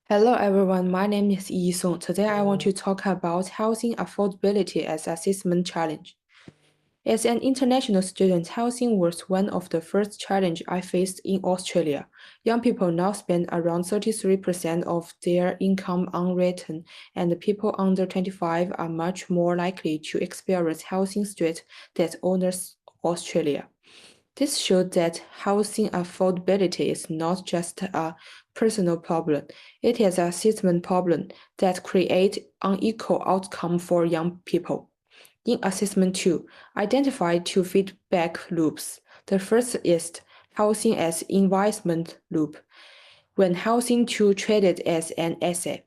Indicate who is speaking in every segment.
Speaker 1: Hello everyone, my name is Yi Song. Today I want to talk about housing affordability as assessment challenge. As an international student, housing was one of the first challenges I faced in Australia. Young people now spend around 33% of their income on rent, and people under 25 are much more likely to experience housing stress than others Australia. This showed that housing affordability is not just a personal problem, it is a system problem that creates unequal outcomes for young people. In assessment 2, identify two feedback loops. The first is housing as investment loop. When housing is treated as an asset,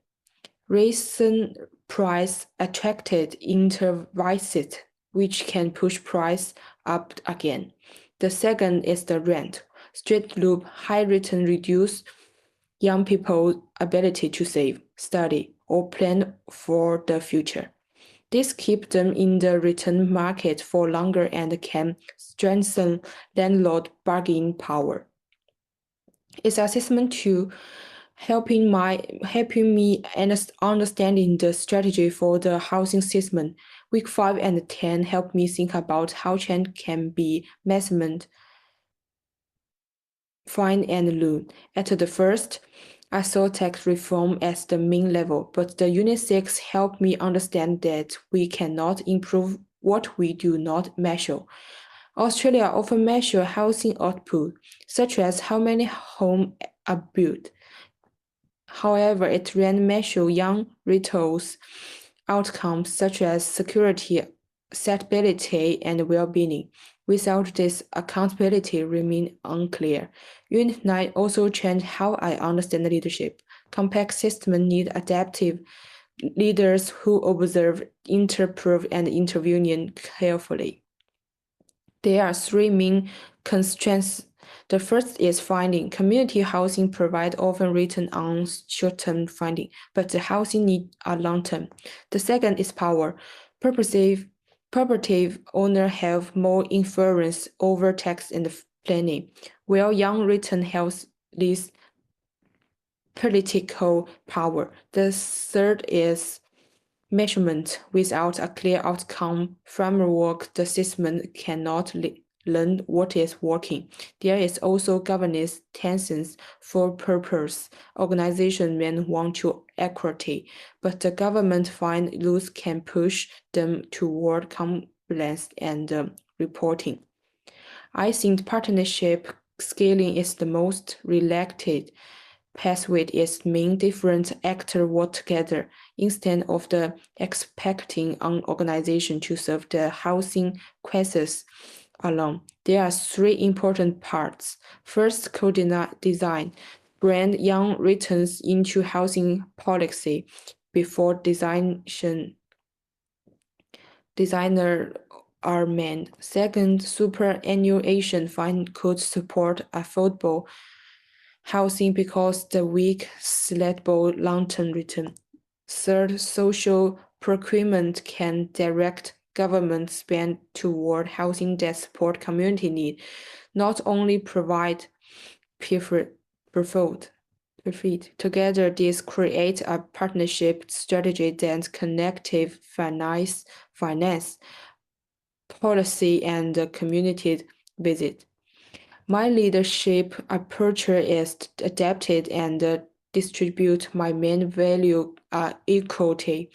Speaker 1: recent price attracted intervises, which can push price up again. The second is the rent. Street loop high return reduce young people's ability to save, study, or plan for the future. This keeps them in the return market for longer and can strengthen landlord bargaining power. Its assessment tool helping me understanding the strategy for the housing system. Week 5 and 10 helped me think about how change can be measurement, find and learn. At the first, I saw tax reform as the main level, but the Unit 6 helped me understand that we cannot improve what we do not measure. Australia often measures housing output, such as how many homes are built. However, it rarely measures young retailers' outcomes such as security, stability, and well-being. Without this, accountability remains unclear. Unit 9 also changed how I understand leadership. Complex systems need adaptive leaders who observe, interpret, and intervene carefully. There are three main constraints. The first is finding. Community housing provide often written on short-term finding, but the housing need are long-term. The second is power. Property owners have more influence over tax and planning, while young written have less political power. The third is measurement. Without a clear outcome framework, the system cannot learn what is working. There is also governance tensions for purpose. Organizations may want to equity, but the government find rules can push them toward compliance and reporting. I think partnership scaling is the most reacted pathway is mean different actors work together instead of the expecting an organization to solve the housing crisis alone. There are three important parts. First, co-design. Brand young returns into housing policy before designer are made. Second, superannuation fund could support affordable housing because the weak selectable long-term return. Third, social procurement can direct government spend toward housing that support community need, not only provide preferred. Together, this creates a partnership strategy that connective finance, policy, and community visit. My leadership approach is adapted and distribute my main value are equality,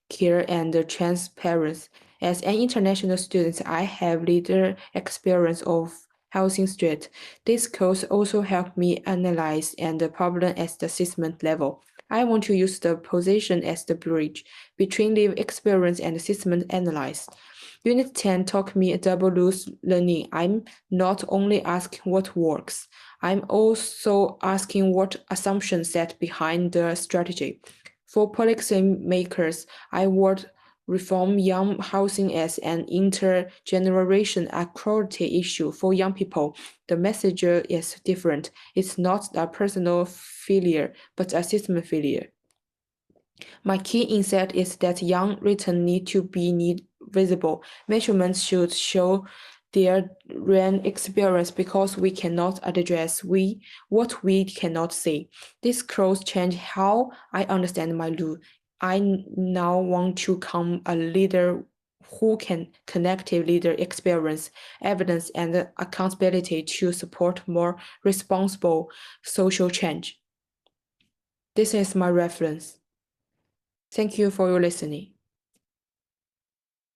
Speaker 1: care, and transparency. As an international student, I have little experience of housing street. This course also helped me analyze and the problem at the assessment level. I want to use the position as the bridge between lived experience and assessment analysis. Unit 10 taught me double loop learning. I'm not only asking what works, I'm also asking what assumptions set behind the strategy. For policymakers, I would reform young housing as an intergeneration equality issue for young people. The message is different. It's not a personal failure, but a system failure. My key insight is that young return need to be visible. Measurements should show their real experience because we cannot address what we cannot see. This cross change how I understand my role. I now want to become a leader who can connect leader experience, evidence, and accountability to support more responsible social change. This is my reference. Thank you for your listening.